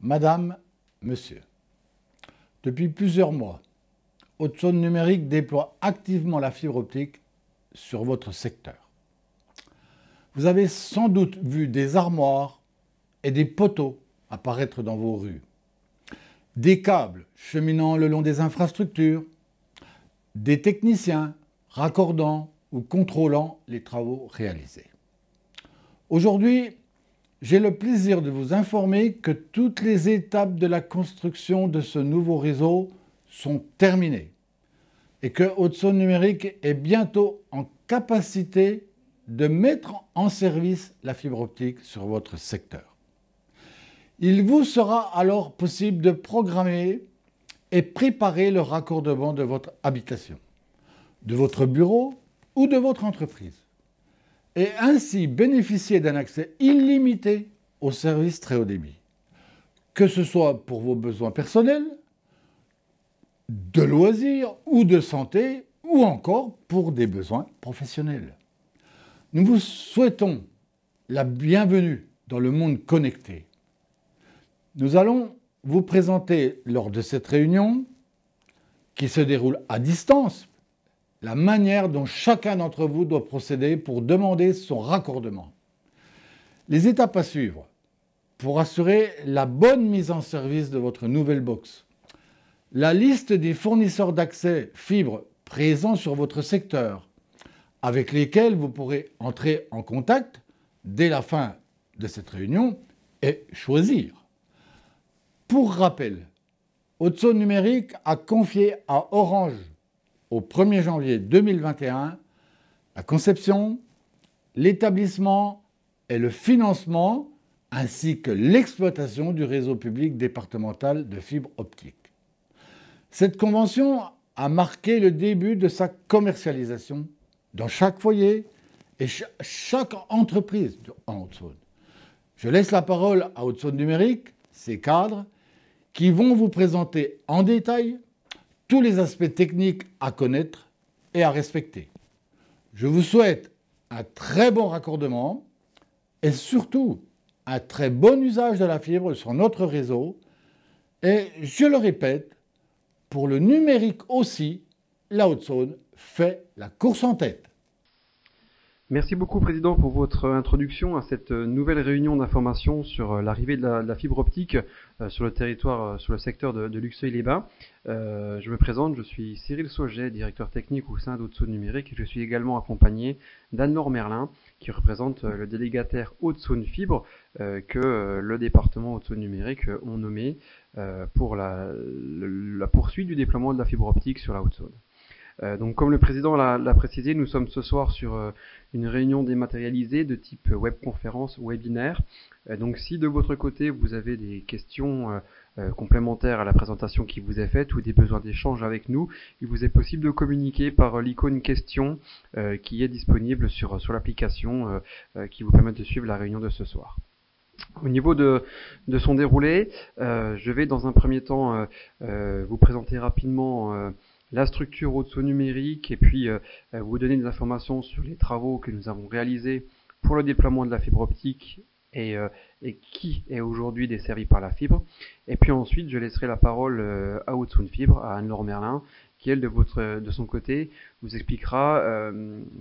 Madame, Monsieur, depuis plusieurs mois, Haute-Saône Numérique déploie activement la fibre optique sur votre secteur. Vous avez sans doute vu des armoires et des poteaux apparaître dans vos rues, des câbles cheminant le long des infrastructures, des techniciens raccordant ou contrôlant les travaux réalisés. Aujourd'hui, j'ai le plaisir de vous informer que toutes les étapes de la construction de ce nouveau réseau sont terminées et que Haute-Saône Numérique est bientôt en capacité de mettre en service la fibre optique sur votre secteur. Il vous sera alors possible de programmer et préparer le raccordement de votre habitation, de votre bureau ou de votre entreprise, et ainsi bénéficier d'un accès illimité aux services très haut débit, que ce soit pour vos besoins personnels, de loisirs ou de santé, ou encore pour des besoins professionnels. Nous vous souhaitons la bienvenue dans le monde connecté. Nous allons vous présenter lors de cette réunion, qui se déroule à distance, la manière dont chacun d'entre vous doit procéder pour demander son raccordement. Les étapes à suivre pour assurer la bonne mise en service de votre nouvelle box. La liste des fournisseurs d'accès fibre présents sur votre secteur, avec lesquels vous pourrez entrer en contact dès la fin de cette réunion et choisir. Pour rappel, Haute-Saône Numérique a confié à Orange au 1er janvier 2021 la conception, l'établissement et le financement ainsi que l'exploitation du réseau public départemental de fibre optique. Cette convention a marqué le début de sa commercialisation dans chaque foyer et chaque entreprise en Haute-Saône. Je laisse la parole à Haute-Saône Numérique, ses cadres, qui vont vous présenter en détail tous les aspects techniques à connaître et à respecter. Je vous souhaite un très bon raccordement et surtout un très bon usage de la fibre sur notre réseau. Et je le répète, pour le numérique aussi, la Haute-Saône fait la course en tête. Merci beaucoup, Président, pour votre introduction à cette nouvelle réunion d'information sur l'arrivée de la fibre optique sur le territoire, sur le secteur de Luxeuil-les-Bains. Je me présente, je suis Cyril Sauget, directeur technique au sein d'Haute-Saône Numérique, et je suis également accompagné d'Anne-Laure Merlin, qui représente le délégataire Haute-Saône Fibre que le département Haute-Saône Numérique ont nommé pour la poursuite du déploiement de la fibre optique sur la Haute-Saône. Donc comme le président l'a précisé, nous sommes ce soir sur une réunion dématérialisée de type webconférence ou webinaire. Donc si de votre côté vous avez des questions complémentaires à la présentation qui vous est faite ou des besoins d'échange avec nous, il vous est possible de communiquer par l'icône question qui est disponible sur l'application qui vous permet de suivre la réunion de ce soir. Au niveau de son déroulé, je vais dans un premier temps vous présenter rapidement la structure Haute-Saône Numérique et puis vous donner des informations sur les travaux que nous avons réalisés pour le déploiement de la fibre optique et qui est aujourd'hui desservi par la fibre. Et puis ensuite, je laisserai la parole à Haute-Saône Fibre, à Anne-Laure Merlin, qui elle, de son côté, vous expliquera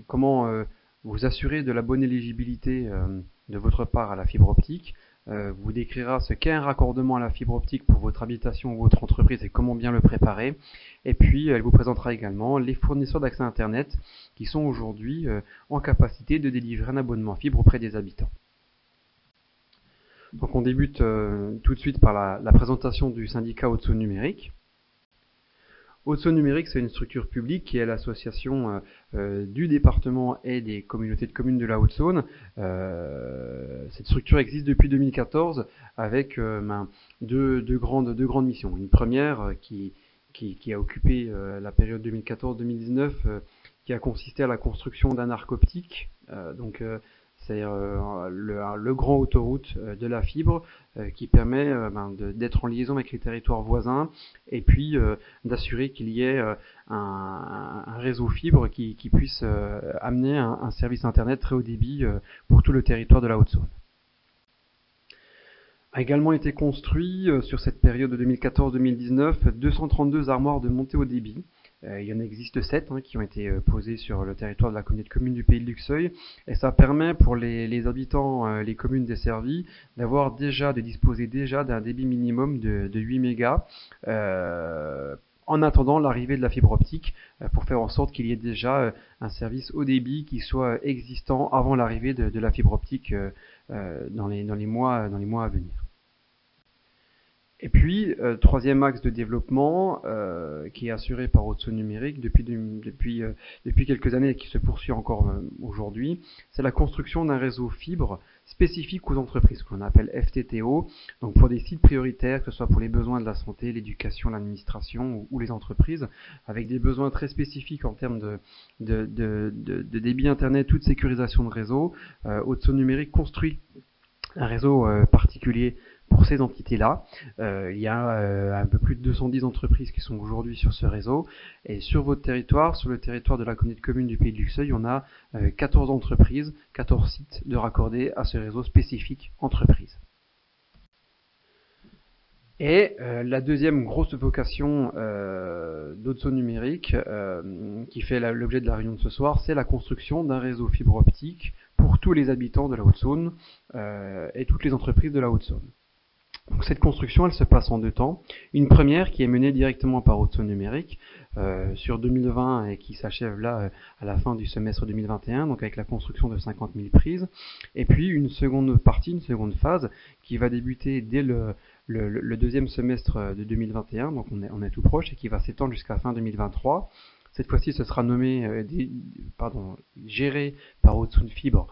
comment vous assurer de la bonne éligibilité de votre part à la fibre optique, vous décrira ce qu'est un raccordement à la fibre optique pour votre habitation ou votre entreprise et comment bien le préparer. Et puis, elle vous présentera également les fournisseurs d'accès Internet qui sont aujourd'hui en capacité de délivrer un abonnement fibre auprès des habitants. Donc, on débute tout de suite par la présentation du syndicat Haute-Saône Numérique. Haute-Saône Numérique, c'est une structure publique qui est l'association du département et des communautés de communes de la Haute-Saône. Cette structure existe depuis 2014 avec deux grandes missions. Une première qui a occupé la période 2014-2019, qui a consisté à la construction d'un arc optique. C'est le grand autoroute de la fibre qui permet d'être en liaison avec les territoires voisins et puis d'assurer qu'il y ait un réseau fibre qui puisse amener un service internet très haut débit pour tout le territoire de la Haute-Saône. A également été construit sur cette période de 2014-2019 232 armoires de montée au débit. Il y en existe 7 qui ont été posées sur le territoire de la communauté de communes du Pays de Luxeuil, et ça permet pour les habitants, les communes desservies, de disposer déjà d'un débit minimum de 8 mégas en attendant l'arrivée de la fibre optique, pour faire en sorte qu'il y ait déjà un service haut débit qui soit existant avant l'arrivée de la fibre optique dans les mois à venir. Et puis, troisième axe de développement qui est assuré par Haute-Saône Numérique depuis quelques années et qui se poursuit encore aujourd'hui, c'est la construction d'un réseau fibre spécifique aux entreprises, qu'on appelle FTTO, donc pour des sites prioritaires, que ce soit pour les besoins de la santé, l'éducation, l'administration ou les entreprises, avec des besoins très spécifiques en termes de débit Internet ou de sécurisation de réseau. Haute-Saône Numérique construit un réseau particulier pour ces entités-là. Il y a un peu plus de 210 entreprises qui sont aujourd'hui sur ce réseau. Et sur votre territoire, sur le territoire de la communauté de communes du Pays de Luxeuil, on a 14 entreprises, 14 sites de raccordés à ce réseau spécifique entreprise. Et la deuxième grosse vocation d'Haute-Saône Numérique, qui fait l'objet de la réunion de ce soir, c'est la construction d'un réseau fibre optique pour tous les habitants de la Haute-Saône et toutes les entreprises de la Haute-Saône. Donc cette construction, elle se passe en 2 temps. Une première qui est menée directement par Haute-Saône Numérique sur 2020 et qui s'achève là à la fin du semestre 2021, donc avec la construction de 50 000 prises. Et puis une seconde partie, une seconde phase qui va débuter dès le deuxième semestre de 2021, donc on est tout proche, et qui va s'étendre jusqu'à fin 2023. Cette fois-ci, ce sera géré par Haute-Saône Fibre,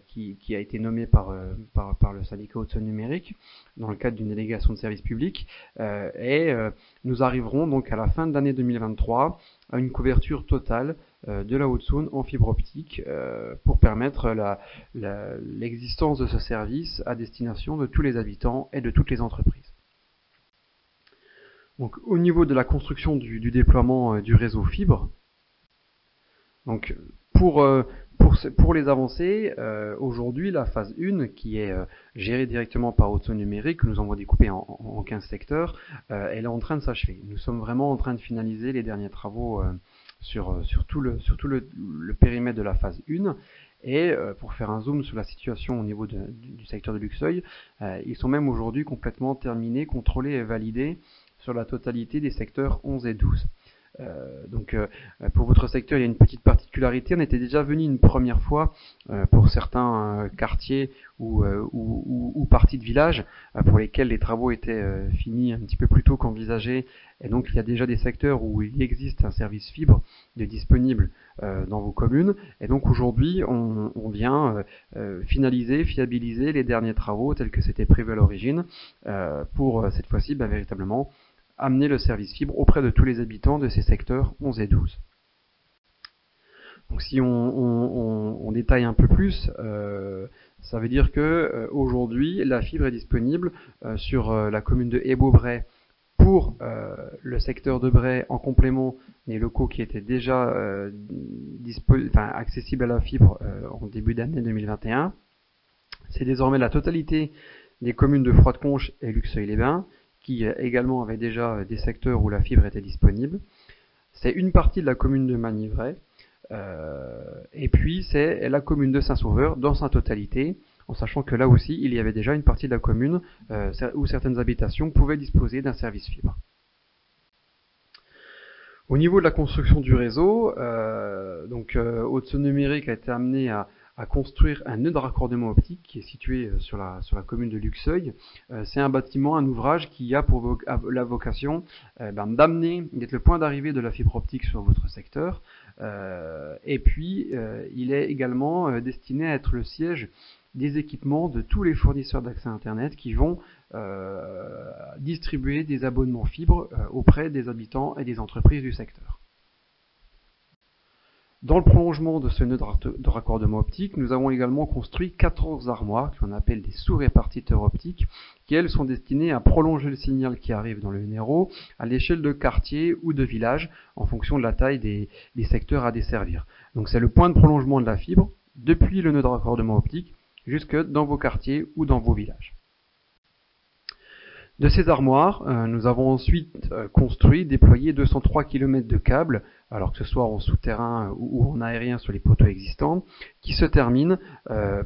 qui a été nommé par le syndicat Haute-Saône Numérique dans le cadre d'une délégation de service public, et nous arriverons donc à la fin de l'année 2023 à une couverture totale de la Haute-Saône en fibre optique pour permettre l'existence de ce service à destination de tous les habitants et de toutes les entreprises. Donc, au niveau de la construction du déploiement du réseau fibre, donc pour les avancées, aujourd'hui, la phase 1, qui est gérée directement par Haute-Saône Numérique, que nous avons découpé en 15 secteurs, elle est en train de s'achever. Nous sommes vraiment en train de finaliser les derniers travaux sur tout le périmètre de la phase 1. Et pour faire un zoom sur la situation au niveau du secteur de Luxeuil, ils sont même aujourd'hui complètement terminés, contrôlés et validés sur la totalité des secteurs 11 et 12. Pour votre secteur, il y a une petite particularité. On était déjà venu une première fois pour certains quartiers ou parties de village pour lesquels les travaux étaient finis un petit peu plus tôt qu'envisagé. Et donc, il y a déjà des secteurs où il existe un service fibre de disponible dans vos communes. Et donc, aujourd'hui, on vient finaliser, fiabiliser les derniers travaux tels que c'était prévu à l'origine pour cette fois-ci véritablement amener le service fibre auprès de tous les habitants de ces secteurs 11 et 12. Donc si on détaille un peu plus, ça veut dire que aujourd'hui la fibre est disponible sur la commune de Hébeau-Bray pour le secteur de Bray en complément des locaux qui étaient déjà accessibles à la fibre en début d'année 2021. C'est désormais la totalité des communes de Froide-Conches et Luxeuil-les-Bains qui également avaient déjà des secteurs où la fibre était disponible. C'est une partie de la commune de Manivray, et puis c'est la commune de Saint-Sauveur dans sa totalité, en sachant que là aussi il y avait déjà une partie de la commune où certaines habitations pouvaient disposer d'un service fibre. Au niveau de la construction du réseau, Haute-Saône Numérique a été amené à construire un nœud de raccordement optique qui est situé sur la commune de Luxeuil. C'est un bâtiment, un ouvrage qui a pour la vocation d'être le point d'arrivée de la fibre optique sur votre secteur. Et puis, il est également destiné à être le siège des équipements de tous les fournisseurs d'accès Internet qui vont distribuer des abonnements fibres auprès des habitants et des entreprises du secteur. Dans le prolongement de ce nœud de raccordement optique, nous avons également construit 14 armoires qu'on appelle des sous-répartiteurs optiques, qui elles sont destinées à prolonger le signal qui arrive dans le NRO à l'échelle de quartier ou de village en fonction de la taille des secteurs à desservir. Donc c'est le point de prolongement de la fibre depuis le nœud de raccordement optique jusque dans vos quartiers ou dans vos villages. De ces armoires, nous avons ensuite construit, déployé 203 km de câbles, alors que ce soit en souterrain ou en aérien sur les poteaux existants, qui se terminent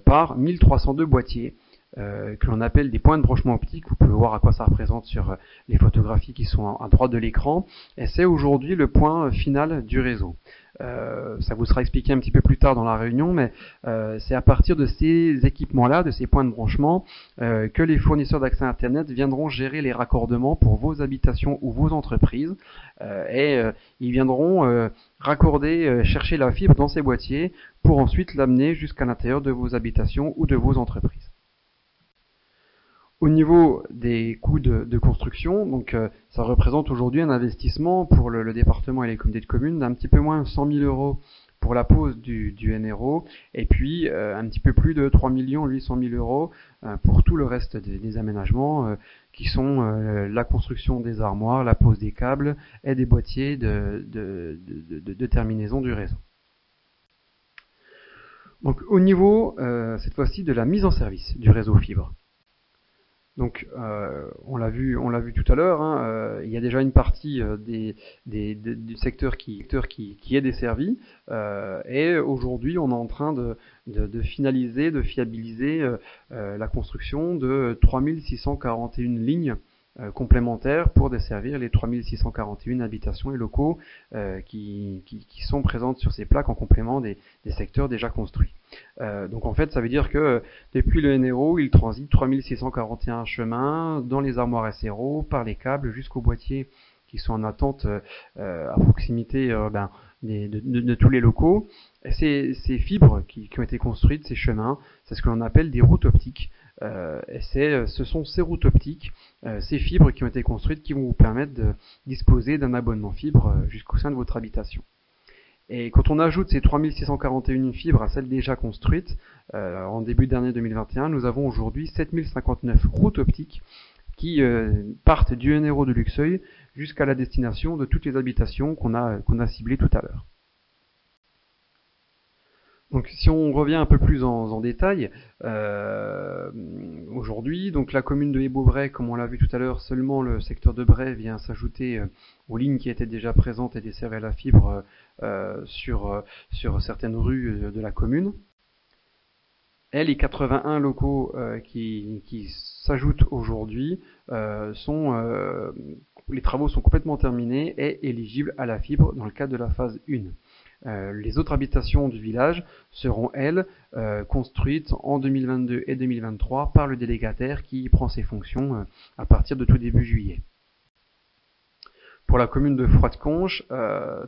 par 1302 boîtiers, que l'on appelle des points de branchement optique. Vous pouvez voir à quoi ça représente sur les photographies qui sont à droite de l'écran. Et c'est aujourd'hui le point final du réseau. Ça vous sera expliqué un petit peu plus tard dans la réunion, mais c'est à partir de ces équipements-là, de ces points de branchement, que les fournisseurs d'accès Internet viendront gérer les raccordements pour vos habitations ou vos entreprises. Ils viendront raccorder, chercher la fibre dans ces boîtiers pour ensuite l'amener jusqu'à l'intérieur de vos habitations ou de vos entreprises. Au niveau des coûts de construction, donc ça représente aujourd'hui un investissement pour le département et les comités de communes d'un petit peu moins de 100 000 € pour la pose du NRO, et puis un petit peu plus de 3 800 000 € pour tout le reste des aménagements qui sont la construction des armoires, la pose des câbles et des boîtiers de terminaison du réseau. Donc au niveau cette fois-ci de la mise en service du réseau fibre. Donc, on l'a vu tout à l'heure, hein, il y a déjà une partie du secteur qui est desservi, et aujourd'hui, on est en train de finaliser, de fiabiliser la construction de 3641 lignes complémentaires pour desservir les 3641 habitations et locaux qui sont présentes sur ces plaques en complément des secteurs déjà construits. Donc en fait, ça veut dire que depuis le NRO, il transite 3641 chemins dans les armoires SRO, par les câbles jusqu'aux boîtiers qui sont en attente à proximité de tous les locaux. Et ces fibres qui ont été construites, ces chemins, c'est ce que l'on appelle des routes optiques. Ce sont ces routes optiques, ces fibres qui ont été construites qui vont vous permettre de disposer d'un abonnement fibre jusqu'au sein de votre habitation. Et quand on ajoute ces 3641 fibres à celles déjà construites, en début d'année 2021, nous avons aujourd'hui 7059 routes optiques qui partent du NRO de Luxeuil jusqu'à la destination de toutes les habitations qu'on a ciblées tout à l'heure. Donc si on revient un peu plus en détail, aujourd'hui, donc la commune de Hébeaubray, comme on l'a vu tout à l'heure, seulement le secteur de Bray vient s'ajouter aux lignes qui étaient déjà présentes et desservies à la fibre sur certaines rues de la commune. Et les 81 locaux qui s'ajoutent aujourd'hui, les travaux sont complètement terminés et éligibles à la fibre dans le cadre de la phase 1. Les autres habitations du village seront, elles, construites en 2022 et 2023 par le délégataire qui prend ses fonctions à partir de tout début juillet. Pour la commune de Froide-Conches,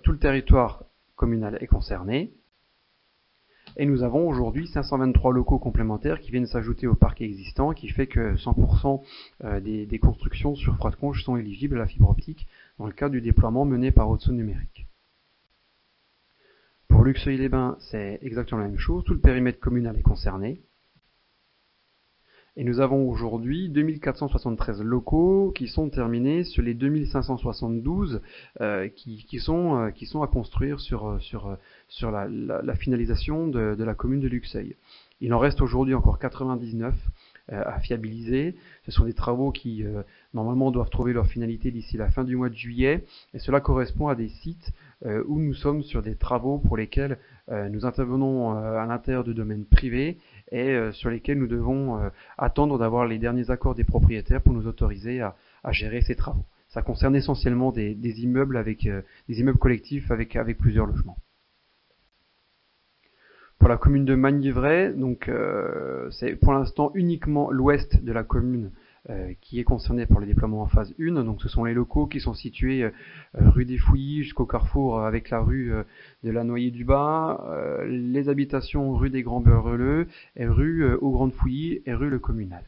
tout le territoire communal est concerné. Et nous avons aujourd'hui 523 locaux complémentaires qui viennent s'ajouter au parc existant, qui fait que 100% des constructions sur Froide-Conches sont éligibles à la fibre optique dans le cadre du déploiement mené par Haute-Saône Numérique. Pour Luxeuil-les-Bains, c'est exactement la même chose, tout le périmètre communal est concerné. Et nous avons aujourd'hui 2473 locaux qui sont terminés sur les 2572 qui sont à construire sur la finalisation de la commune de Luxeuil. Il en reste aujourd'hui encore 99 à fiabiliser. Ce sont des travaux qui normalement doivent trouver leur finalité d'ici la fin du mois de juillet, et cela correspond à des sites où nous sommes sur des travaux pour lesquels nous intervenons à l'intérieur de domaines privés et sur lesquels nous devons attendre d'avoir les derniers accords des propriétaires pour nous autoriser à gérer ces travaux. Ça concerne essentiellement des immeubles des immeubles collectifs avec plusieurs logements. Pour la commune de Magny-Vray, donc c'est pour l'instant uniquement l'ouest de la commune qui est concerné par le déploiement en phase 1. Donc ce sont les locaux qui sont situés rue des Fouillis jusqu'au carrefour avec la rue de la Noyer-du-Bas, les habitations rue des Grands-Beurreleux et rue aux Grandes Fouillis et rue Le Communal.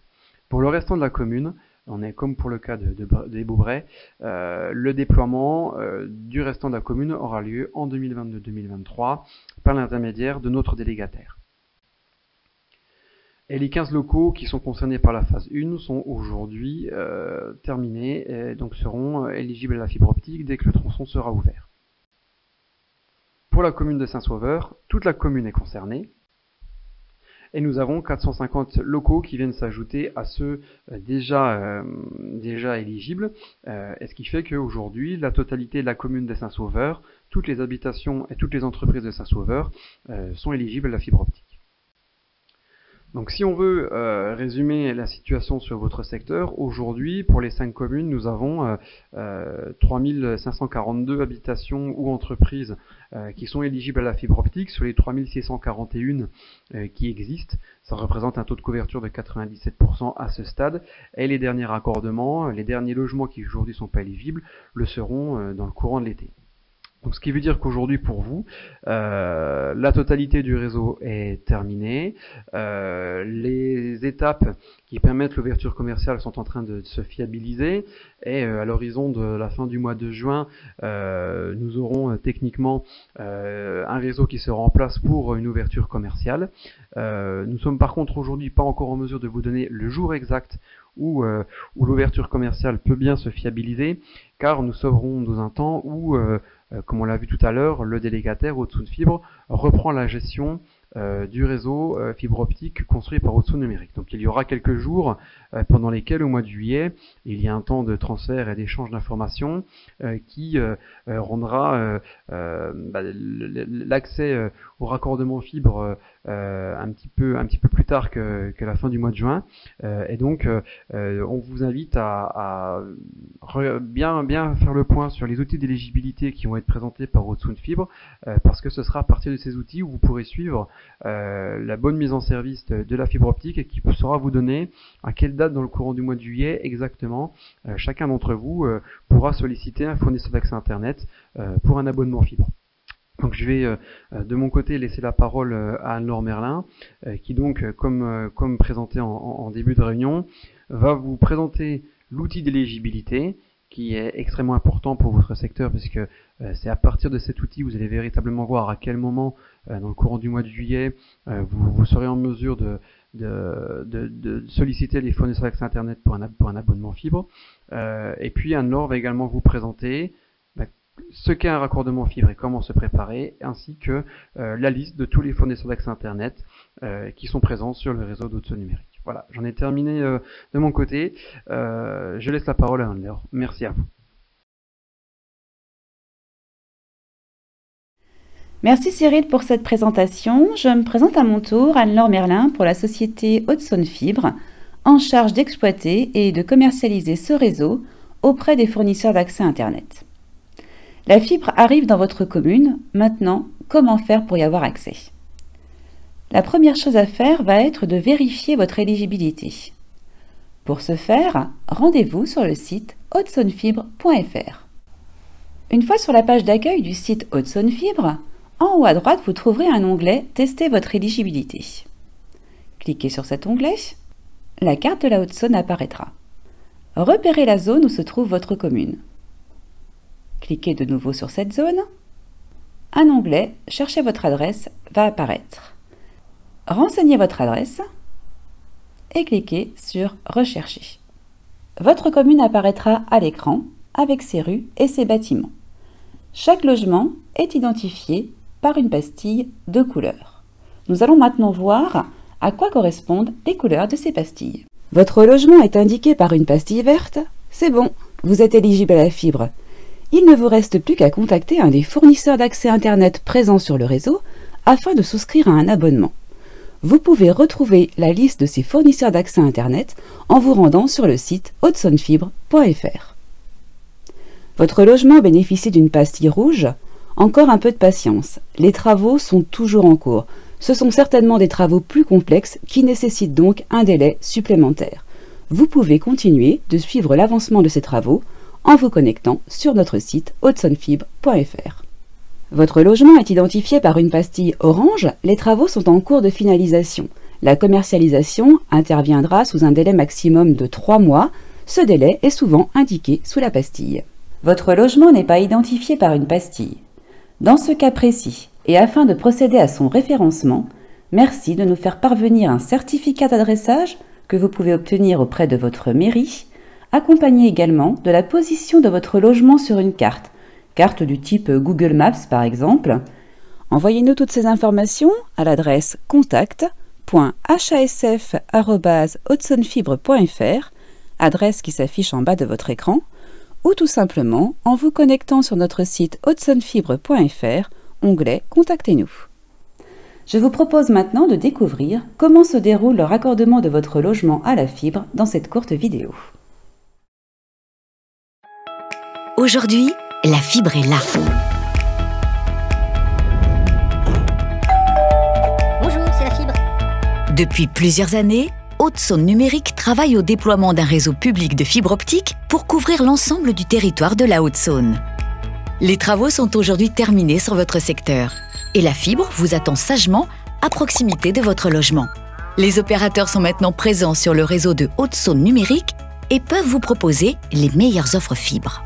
Pour le restant de la commune, on est comme pour le cas de Beaubray, le déploiement du restant de la commune aura lieu en 2022-2023 par l'intermédiaire de notre délégataire. Et les 15 locaux qui sont concernés par la phase 1 sont aujourd'hui terminés et donc seront éligibles à la fibre optique dès que le tronçon sera ouvert. Pour la commune de Saint-Sauveur, toute la commune est concernée. Et nous avons 450 locaux qui viennent s'ajouter à ceux déjà éligibles. Et ce qui fait qu'aujourd'hui, la totalité de la commune de Saint-Sauveur, toutes les habitations et toutes les entreprises de Saint-Sauveur sont éligibles à la fibre optique. Donc si on veut résumer la situation sur votre secteur, aujourd'hui, pour les 5 communes, nous avons 3542 habitations ou entreprises qui sont éligibles à la fibre optique sur les 3641 qui existent. Ça représente un taux de couverture de 97% à ce stade. Et les derniers raccordements, les derniers logements qui aujourd'hui ne sont pas éligibles, le seront dans le courant de l'été. Donc, ce qui veut dire qu'aujourd'hui, pour vous, la totalité du réseau est terminée. Les étapes qui permettent l'ouverture commerciale sont en train de se fiabiliser. Et à l'horizon de la fin du mois de juin, nous aurons techniquement un réseau qui sera en place pour une ouverture commerciale. Nous sommes par contre aujourd'hui pas encore en mesure de vous donner le jour exact où l'ouverture commerciale peut bien se fiabiliser, car nous serons dans un temps où, comme on l'a vu tout à l'heure, le délégataire Haute-Saône Fibre reprend la gestion du réseau fibre optique construit par Haute-Saône Numérique. Donc il y aura quelques jours pendant lesquels, au mois de juillet, il y a un temps de transfert et d'échange d'informations qui rendra l'accès au raccordement fibre un petit peu plus tard que la fin du mois de juin. Et donc on vous invite à bien faire le point sur les outils d'éligibilité qui vont être présentés par Haute-Saône Fibre, parce que ce sera à partir de ces outils où vous pourrez suivre la bonne mise en service de la fibre optique et qui saura vous donner à quelle date dans le courant du mois de juillet exactement chacun d'entre vous pourra solliciter un fournisseur d'accès Internet pour un abonnement fibre. Donc je vais de mon côté laisser la parole à Anne-Laure Merlin qui donc, comme présenté en début de réunion, va vous présenter l'outil d'éligibilité qui est extrêmement important pour votre secteur, puisque c'est à partir de cet outil que vous allez véritablement voir à quel moment, dans le courant du mois de juillet, vous serez en mesure de solliciter les fournisseurs d'accès Internet pour un abonnement fibre. Et puis Anne-Laure va également vous présenter ce qu'est un raccordement fibre et comment se préparer, ainsi que la liste de tous les fournisseurs d'accès Internet qui sont présents sur le réseau d'Haute-Saône Numérique. Voilà, j'en ai terminé de mon côté. Je laisse la parole à Anne-Laure. Merci à vous. Merci Cyril pour cette présentation. Je me présente à mon tour, Anne-Laure Merlin, pour la société Haute-Saône Fibre, en charge d'exploiter et de commercialiser ce réseau auprès des fournisseurs d'accès Internet. La fibre arrive dans votre commune. Maintenant, comment faire pour y avoir accès ? La première chose à faire va être de vérifier votre éligibilité. Pour ce faire, rendez-vous sur le site hautesaônefibre.fr. Une fois sur la page d'accueil du site Haute-Saône Fibre, en haut à droite, vous trouverez un onglet « Tester votre éligibilité ». Cliquez sur cet onglet, la carte de la Haute-Saône apparaîtra. Repérez la zone où se trouve votre commune. Cliquez de nouveau sur cette zone. Un onglet « Cherchez votre adresse » va apparaître. Renseignez votre adresse et cliquez sur « Rechercher ». Votre commune apparaîtra à l'écran avec ses rues et ses bâtiments. Chaque logement est identifié par une pastille de couleurs. Nous allons maintenant voir à quoi correspondent les couleurs de ces pastilles. Votre logement est indiqué par une pastille verte. C'est bon, vous êtes éligible à la fibre. Il ne vous reste plus qu'à contacter un des fournisseurs d'accès Internet présents sur le réseau afin de souscrire à un abonnement. Vous pouvez retrouver la liste de ces fournisseurs d'accès Internet en vous rendant sur le site hautesaônefibre.fr. Votre logement bénéficie d'une pastille rouge. Encore un peu de patience. Les travaux sont toujours en cours. Ce sont certainement des travaux plus complexes qui nécessitent donc un délai supplémentaire. Vous pouvez continuer de suivre l'avancement de ces travaux en vous connectant sur notre site hautesaônefibre.fr. Votre logement est identifié par une pastille orange. Les travaux sont en cours de finalisation. La commercialisation interviendra sous un délai maximum de 3 mois. Ce délai est souvent indiqué sous la pastille. Votre logement n'est pas identifié par une pastille. Dans ce cas précis, et afin de procéder à son référencement, merci de nous faire parvenir un certificat d'adressage que vous pouvez obtenir auprès de votre mairie, accompagné également de la position de votre logement sur une carte du type Google Maps par exemple. Envoyez-nous toutes ces informations à l'adresse contact info.hasf@hudsonfibre.fr, adresse qui s'affiche en bas de votre écran, ou tout simplement en vous connectant sur notre site hudsonfibre.fr, onglet « Contactez-nous ». Je vous propose maintenant de découvrir comment se déroule le raccordement de votre logement à la fibre dans cette courte vidéo. Aujourd'hui, la fibre est là. Bonjour, c'est la fibre. Depuis plusieurs années, Haute-Saône Numérique travaille au déploiement d'un réseau public de fibre optique pour couvrir l'ensemble du territoire de la Haute-Saône. Les travaux sont aujourd'hui terminés sur votre secteur et la fibre vous attend sagement à proximité de votre logement. Les opérateurs sont maintenant présents sur le réseau de Haute-Saône Numérique et peuvent vous proposer les meilleures offres fibres.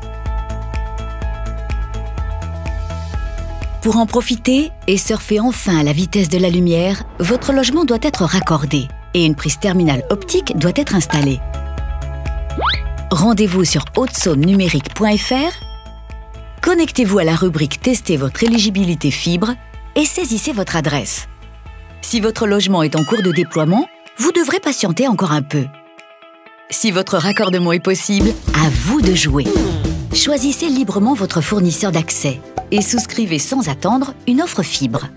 Pour en profiter et surfer enfin à la vitesse de la lumière, votre logement doit être raccordé et une prise terminale optique doit être installée. Rendez-vous sur hautesaônenumérique.fr, connectez-vous à la rubrique « Tester votre éligibilité fibre » et saisissez votre adresse. Si votre logement est en cours de déploiement, vous devrez patienter encore un peu. Si votre raccordement est possible, à vous de jouer. Choisissez librement votre fournisseur d'accès et souscrivez sans attendre une offre fibre.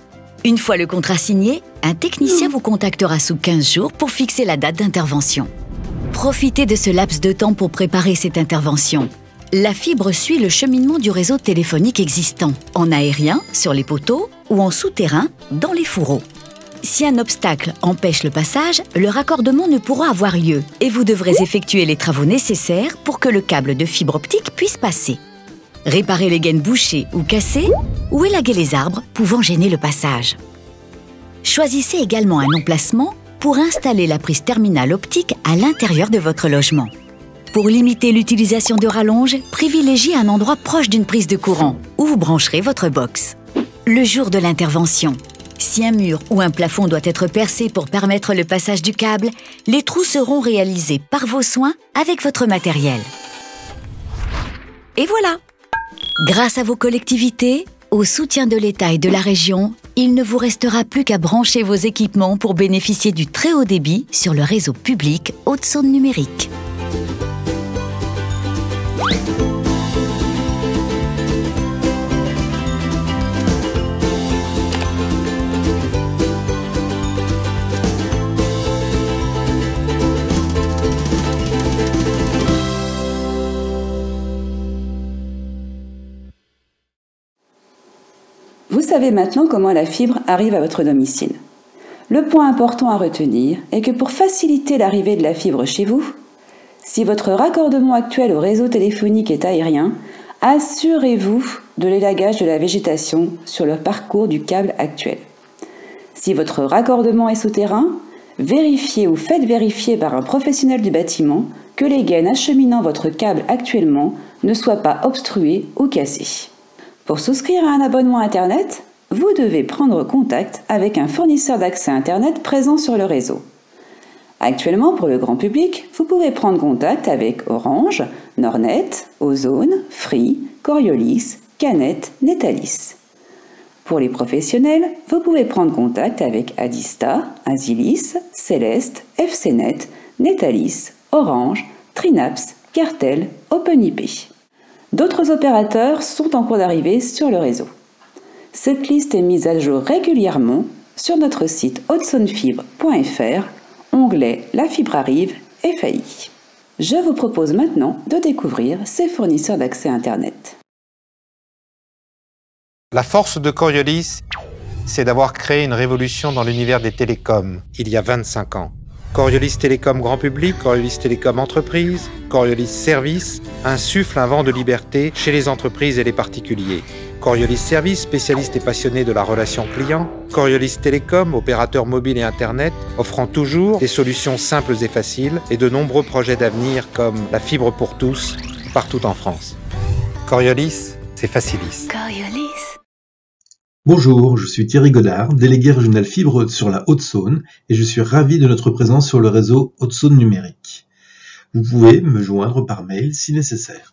Une fois le contrat signé, un technicien vous contactera sous 15 jours pour fixer la date d'intervention. Profitez de ce laps de temps pour préparer cette intervention. La fibre suit le cheminement du réseau téléphonique existant, en aérien, sur les poteaux, ou en souterrain, dans les fourreaux. Si un obstacle empêche le passage, le raccordement ne pourra avoir lieu et vous devrez effectuer les travaux nécessaires pour que le câble de fibre optique puisse passer. Réparer les gaines bouchées ou cassées, ou élaguer les arbres pouvant gêner le passage. Choisissez également un emplacement pour installer la prise terminale optique à l'intérieur de votre logement. Pour limiter l'utilisation de rallonges, privilégiez un endroit proche d'une prise de courant où vous brancherez votre box. Le jour de l'intervention, si un mur ou un plafond doit être percé pour permettre le passage du câble, les trous seront réalisés par vos soins avec votre matériel. Et voilà! Grâce à vos collectivités, au soutien de l'État et de la région, il ne vous restera plus qu'à brancher vos équipements pour bénéficier du très haut débit sur le réseau public Haute-Saône Numérique. Vous savez maintenant comment la fibre arrive à votre domicile. Le point important à retenir est que pour faciliter l'arrivée de la fibre chez vous, si votre raccordement actuel au réseau téléphonique est aérien, assurez-vous de l'élagage de la végétation sur le parcours du câble actuel. Si votre raccordement est souterrain, vérifiez ou faites vérifier par un professionnel du bâtiment que les gaines acheminant votre câble actuellement ne soient pas obstruées ou cassées. Pour souscrire à un abonnement Internet, vous devez prendre contact avec un fournisseur d'accès Internet présent sur le réseau. Actuellement, pour le grand public, vous pouvez prendre contact avec Orange, Nordnet, Ozone, Free, Coriolis, Canet, Netalis. Pour les professionnels, vous pouvez prendre contact avec Adista, Asilis, Céleste, FCNet, Netalis, Orange, Trinaps, Cartel, OpenIP. D'autres opérateurs sont en cours d'arrivée sur le réseau. Cette liste est mise à jour régulièrement sur notre site hautesaônefibre.fr, onglet La fibre arrive FAI. Je vous propose maintenant de découvrir ces fournisseurs d'accès Internet. La force de Coriolis, c'est d'avoir créé une révolution dans l'univers des télécoms il y a 25 ans. Coriolis Télécom Grand Public, Coriolis Télécom Entreprise, Coriolis Service insuffle un vent de liberté chez les entreprises et les particuliers. Coriolis Service, spécialiste et passionné de la relation client. Coriolis Télécom, opérateur mobile et Internet, offrant toujours des solutions simples et faciles et de nombreux projets d'avenir comme la fibre pour tous, partout en France. Coriolis, c'est Facilis. Coriolis. Bonjour, je suis Thierry Godard, délégué régional fibre sur la Haute-Saône et je suis ravi de notre présence sur le réseau Haute-Saône Numérique. Vous pouvez me joindre par mail si nécessaire.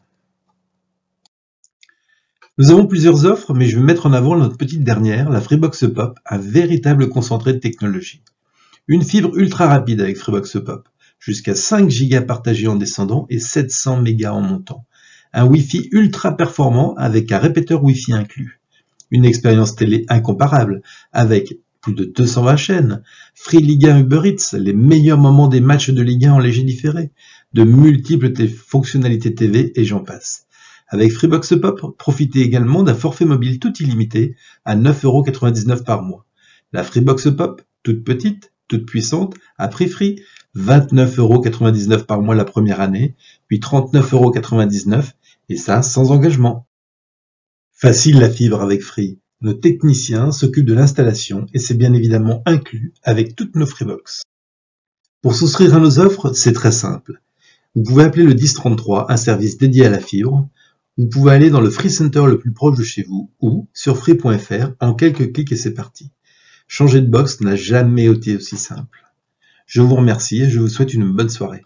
Nous avons plusieurs offres, mais je vais mettre en avant notre petite dernière, la Freebox Pop, un véritable concentré de technologie. Une fibre ultra rapide avec Freebox Pop, jusqu'à 5 Go partagés en descendant et 700 Mega en montant. Un Wi-Fi ultra performant avec un répéteur Wi-Fi inclus. Une expérience télé incomparable avec plus de 220 chaînes, Free Ligue 1 Uber Eats, les meilleurs moments des matchs de Ligue 1 en léger différé, de multiples fonctionnalités TV et j'en passe. Avec Freebox Pop, profitez également d'un forfait mobile tout illimité à 9,99 € par mois. La Freebox Pop, toute petite, toute puissante, à prix free, 29,99 € par mois la première année, puis 39,99 € et ça sans engagement. Facile la fibre avec Free. Nos techniciens s'occupent de l'installation et c'est bien évidemment inclus avec toutes nos Freebox. Pour souscrire à nos offres, c'est très simple. Vous pouvez appeler le 1033, un service dédié à la fibre. Vous pouvez aller dans le Free Center le plus proche de chez vous ou sur free.fr en quelques clics et c'est parti. Changer de box n'a jamais été aussi simple. Je vous remercie et je vous souhaite une bonne soirée.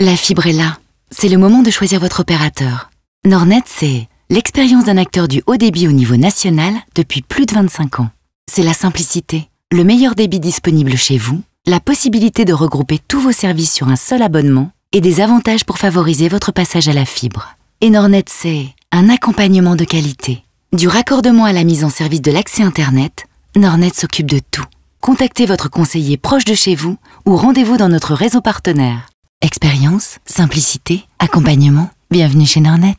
La fibre est là. C'est le moment de choisir votre opérateur. Nornet, c'est l'expérience d'un acteur du haut débit au niveau national depuis plus de 25 ans. C'est la simplicité, le meilleur débit disponible chez vous, la possibilité de regrouper tous vos services sur un seul abonnement et des avantages pour favoriser votre passage à la fibre. Et Nornet, c'est un accompagnement de qualité. Du raccordement à la mise en service de l'accès Internet, Nornet s'occupe de tout. Contactez votre conseiller proche de chez vous ou rendez-vous dans notre réseau partenaire. Expérience, simplicité, accompagnement, bienvenue chez Nornet.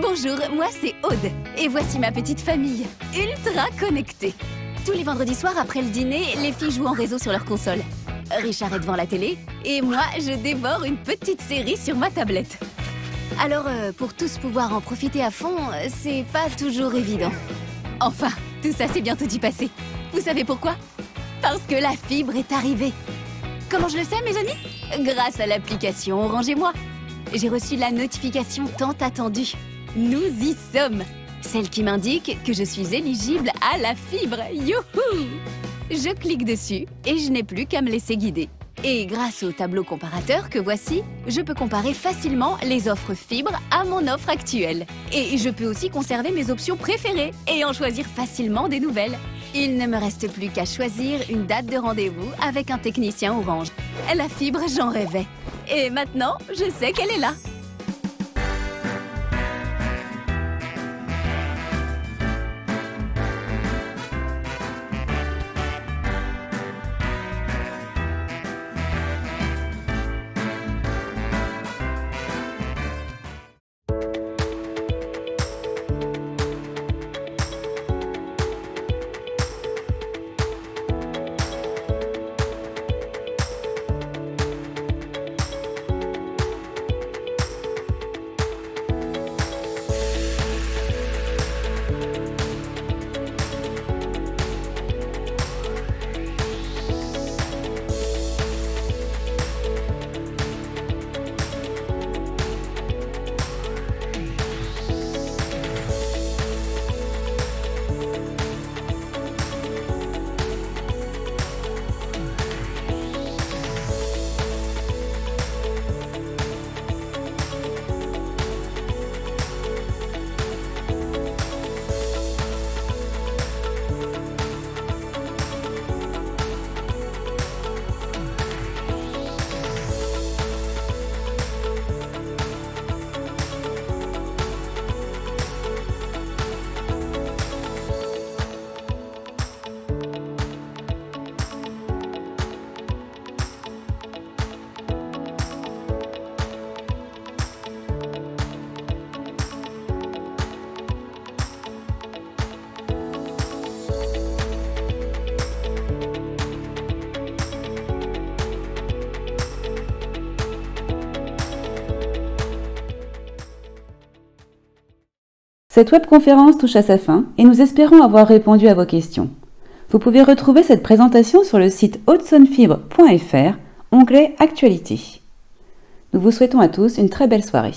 Bonjour, moi c'est Aude, et voici ma petite famille, ultra connectée. Tous les vendredis soirs après le dîner, les filles jouent en réseau sur leur console. Richard est devant la télé, et moi je dévore une petite série sur ma tablette. Alors, pour tous pouvoir en profiter à fond, c'est pas toujours évident. Enfin, tout ça s'est bientôt y passé. Vous savez pourquoi? Parce que la fibre est arrivée. Comment je le sais, mes amis? Grâce à l'application Orange-et-moi. J'ai reçu la notification tant attendue. Nous y sommes. Celle qui m'indique que je suis éligible à la fibre. Youhou! Je clique dessus et je n'ai plus qu'à me laisser guider. Et grâce au tableau comparateur que voici, je peux comparer facilement les offres fibre à mon offre actuelle. Et je peux aussi conserver mes options préférées et en choisir facilement des nouvelles. Il ne me reste plus qu'à choisir une date de rendez-vous avec un technicien Orange. La fibre, j'en rêvais. Et maintenant, je sais qu'elle est là. Cette webconférence touche à sa fin et nous espérons avoir répondu à vos questions. Vous pouvez retrouver cette présentation sur le site hautsonnefibre.fr, onglet Actualité. Nous vous souhaitons à tous une très belle soirée.